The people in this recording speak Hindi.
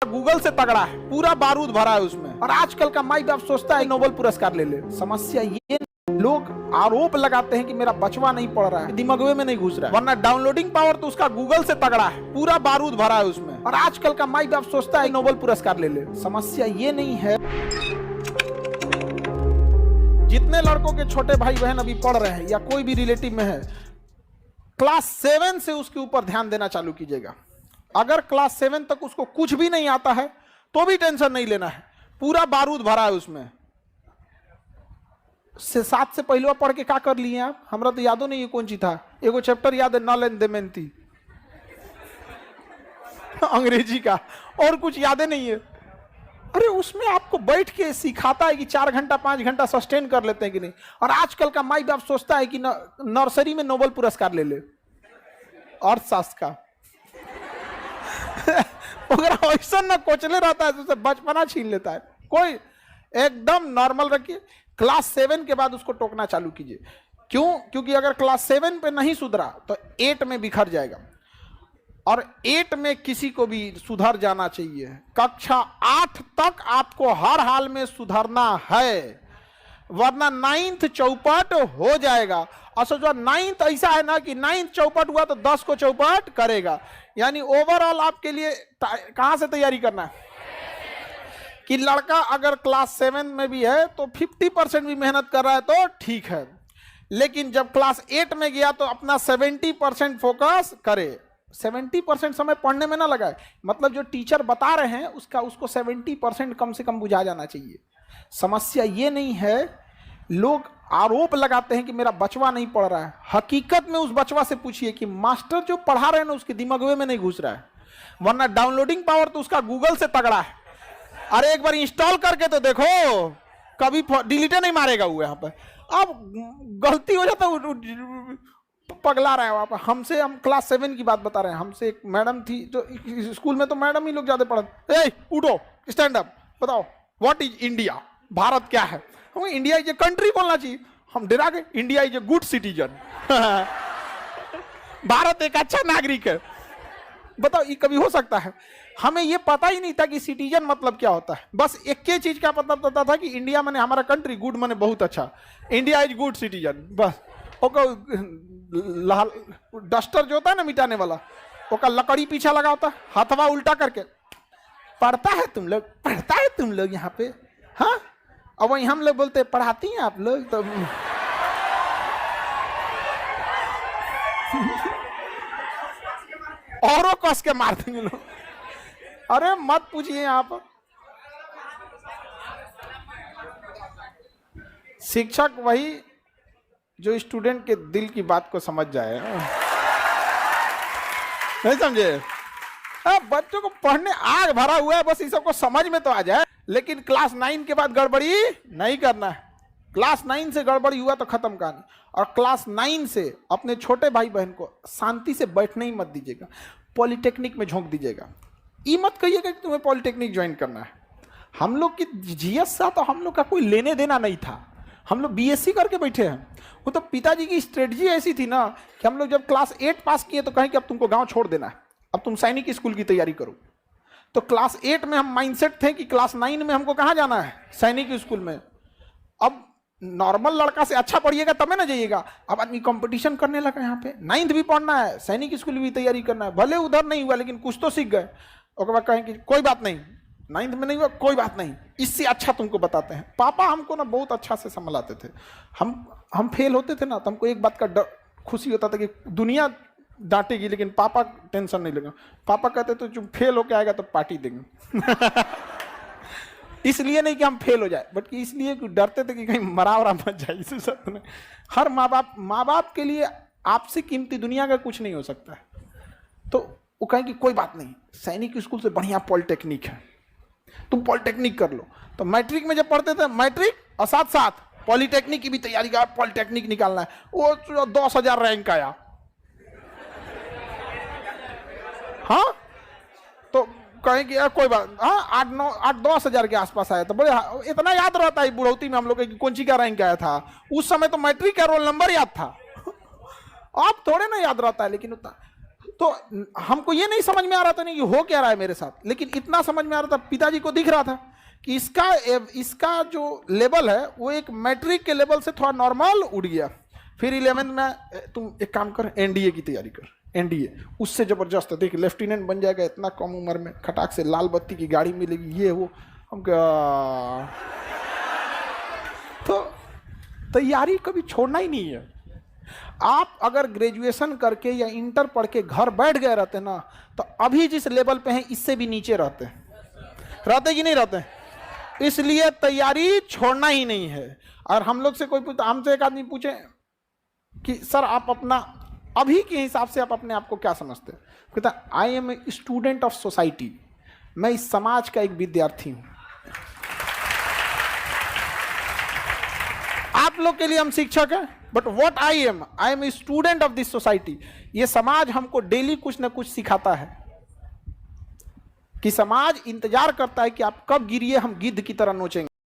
गूगल से तगड़ा है, पूरा बारूद भरा है उसमें। और आजकल का माई बाप सोचता है नोबेल पुरस्कार ले ले। समस्या ये, लोग आरोप लगाते हैं कि मेरा बचवा नहीं पढ़ रहा है, दिमागवे में नहीं घुस रहा है, वरना डाउनलोडिंग पावर तो उसका गूगल से तगड़ा है, पूरा बारूद भरा है उसमें। और आजकल का माई बाप सोचता है नोबेल पुरस्कार ले ले। समस्या ये नहीं है, जितने लड़कों के छोटे भाई बहन अभी पढ़ रहे हैं या कोई भी रिलेटिव में है, क्लास 7 से उसके ऊपर ध्यान देना चालू कीजिएगा। अगर क्लास 7 तक उसको कुछ भी नहीं आता है तो भी टेंशन नहीं लेना है, पूरा बारूद भरा है उसमें। 7 से पहले पढ़ के क्या कर लिए आप? हमरा तो यादो नहीं है कौन चीज था। एगो चैप्टर याद है, नल एंड दमयंती अंग्रेजी का, और कुछ याद नहीं है। अरे उसमें आपको बैठ के सिखाता है कि 4 घंटा 5 घंटा सस्टेन कर लेते हैं कि नहीं। और आजकल का माई बाप सोचता है कि नर्सरी में नोबेल पुरस्कार ले ले अर्थशास्त्र का। अगर ऐसा ना कोचले रहता है तो उसे बचपना छीन लेता है। कोई एकदम नॉर्मल रखिए, क्लास 7 के बाद उसको टोकना चालू कीजिए। क्यों? क्योंकि अगर क्लास 7 पे नहीं सुधरा तो 8 में बिखर जाएगा, और 8 में किसी को भी सुधर जाना चाहिए। कक्षा 8 तक आपको हर हाल में सुधरना है, वरना 9th चौपट हो जाएगा। और सोचो 9th ऐसा है ना कि 9th चौपट हुआ तो 10 को चौपट करेगा। यानी ओवरऑल आपके लिए कहां से तैयारी करना है कि लड़का अगर क्लास 7 में भी है तो 50% भी मेहनत कर रहा है तो ठीक है, लेकिन जब क्लास 8 में गया तो अपना 70% फोकस करे। 70% समय पढ़ने में ना लगाए, मतलब जो टीचर बता रहे हैं उसको 70% कम से कम बुझा जाना चाहिए। समस्या ये नहीं है, लोग आरोप लगाते हैं कि मेरा बचवा नहीं पढ़ रहा है। हकीकत में उस बचवा से पूछिए कि मास्टर जो पढ़ा रहे हैं ना उसके दिमागवे में नहीं घुस रहा है, वरना डाउनलोडिंग पावर तो उसका गूगल से तगड़ा है। अरे एक बार इंस्टॉल करके तो देखो, कभी डिलीटे नहीं मारेगा वो। यहाँ पर अब गलती हो जाता है, पगला रहा है वहाँ पर। हमसे, हम क्लास 7 की बात बता रहे हैं। हमसे एक मैडम थी जो स्कूल में तो मैडम ही लोग ज्यादा पढ़ते, ए उठो स्टैंड अप, बताओ व्हाट इज इंडिया, भारत क्या है। हम इंडिया इज ए कंट्री बोलना चाहिए, हम डरा गए। India is a good citizen, Bharat एक अच्छा नागरिक है। बताओ ये कभी हो सकता है? हमें ये पता ही नहीं था कि सिटीजन मतलब क्या होता है। बस एक ही चीज का पता था कि इंडिया माने हमारा कंट्री, गुड माने बहुत अच्छा, इंडिया इज गुड सिटीजन। बस ओका डस्टर जो होता है ना मिटाने वाला, ओका लकड़ी पीछा लगा होता, हाथवा उल्टा करके पढ़ता है तुम लोग, पढ़ता है तुम लोग यहाँ पे, हाँ। अब वही हम लोग बोलते पढ़ाती हैं आप लोग तो औरों कस के मार देंगे लोग। अरे मत पूछिए यहाँ पर। शिक्षक वही जो स्टूडेंट के दिल की बात को समझ जाए, नहीं समझे? बच्चों को पढ़ने आग भरा हुआ है, बस इस सबको समझ में तो आ जाए। लेकिन क्लास 9 के बाद गड़बड़ी नहीं करना है। क्लास 9 से गड़बड़ी हुआ तो खत्म कहानी। और क्लास 9 से अपने छोटे भाई बहन को शांति से बैठने ही मत दीजिएगा, पॉलिटेक्निक में झोंक दीजिएगा। ये मत कहिएगा कि तुम्हें पॉलिटेक्निक ज्वाइन करना है। हम लोग की जीएस सा तो हम लोग का कोई लेने देना नहीं था, हम लोग बीएससी करके बैठे हैं। वो तो पिताजी की स्ट्रेटजी ऐसी थी ना कि हम लोग जब क्लास 8 पास किए तो कहें कि अब तुमको गांव छोड़ देना है, अब तुम सैनिक स्कूल की तैयारी करो। तो क्लास 8 में हम माइंडसेट थे कि क्लास 9 में हमको कहाँ जाना है, सैनिक स्कूल में। अब नॉर्मल लड़का से अच्छा पढ़िएगा तब ना जाइएगा। अब आदमी कंपटीशन करने लगा, यहाँ पे 9th भी पढ़ना है, सैनिक स्कूल भी तैयारी करना है। भले उधर नहीं हुआ लेकिन कुछ तो सीख गए। उसके बाद कहें कि कोई बात नहीं, 9th में नहीं हुआ कोई बात नहीं, इससे अच्छा तुमको बताते हैं। पापा हमको ना बहुत अच्छा से संभलाते थे। हम फेल होते थे ना तो हमको एक बात का खुशी होता था कि दुनिया डांटेगी लेकिन पापा टेंशन नहीं लेगा। पापा कहते तो जो फेल होके आएगा तो पार्टी देंगे। इसलिए नहीं कि हम फेल हो जाए, बट इसलिए कि डरते थे कि कहीं मरा मत जाए। इसे सब नहीं। हर माँ बाप के लिए आपसे कीमती दुनिया का कुछ नहीं हो सकता है। तो वो कहें कि कोई बात नहीं, सैनिक स्कूल से बढ़िया पॉलिटेक्निक है, तुम पॉलिटेक्निक कर लो। तो मैट्रिक में जब पढ़ते थे, मैट्रिक और साथ साथ पॉलिटेक्निक की भी तैयारी कर, पॉलिटेक्निक निकालना है। वो 10,000 रैंक आया, हाँ तो कहें कि कोई बात, हाँ 8-10,000 के आसपास आया। तो बड़े इतना याद रहता है बुढ़ौती में हम लोग कौन सी का रैंक आया था। उस समय तो मैट्रिक का रोल नंबर याद था, अब थोड़े ना याद रहता है। लेकिन उतना तो हमको ये नहीं समझ में आ रहा था नहीं कि हो क्या रहा है मेरे साथ, लेकिन इतना समझ में आ रहा था, पिताजी को दिख रहा था कि इसका जो लेवल है वो एक मैट्रिक के लेवल से थोड़ा नॉर्मल उड़ गया। फिर 11th में तुम एक काम कर, एनडीए की तैयारी कर, एनडीए उससे जबरदस्त है, देख लेफ्टिनेंट बन जाएगा इतना कम उम्र में, खटाक से लाल बत्ती की गाड़ी मिलेगी, ये वो। हम क्या, तो तैयारी कभी छोड़ना ही नहीं है। आप अगर ग्रेजुएशन करके या इंटर पढ़ के घर बैठ गए रहते ना, तो अभी जिस लेवल पे हैं इससे भी नीचे रहते कि नहीं रहते। इसलिए तैयारी छोड़ना ही नहीं है। और हम लोग से कोई पूछता, हमसे एक आदमी पूछे कि सर आप अपना अभी के हिसाब से आप अपने आप को क्या समझते हैं, कहता I am a student of society, मैं इस समाज का एक विद्यार्थी हूं। आप लोग के लिए हम शिक्षक हैं, but what I am a student of this society. ये समाज हमको डेली कुछ ना कुछ सिखाता है कि समाज इंतजार करता है कि आप कब गिरिए, हम गिद्ध की तरह नोचेंगे।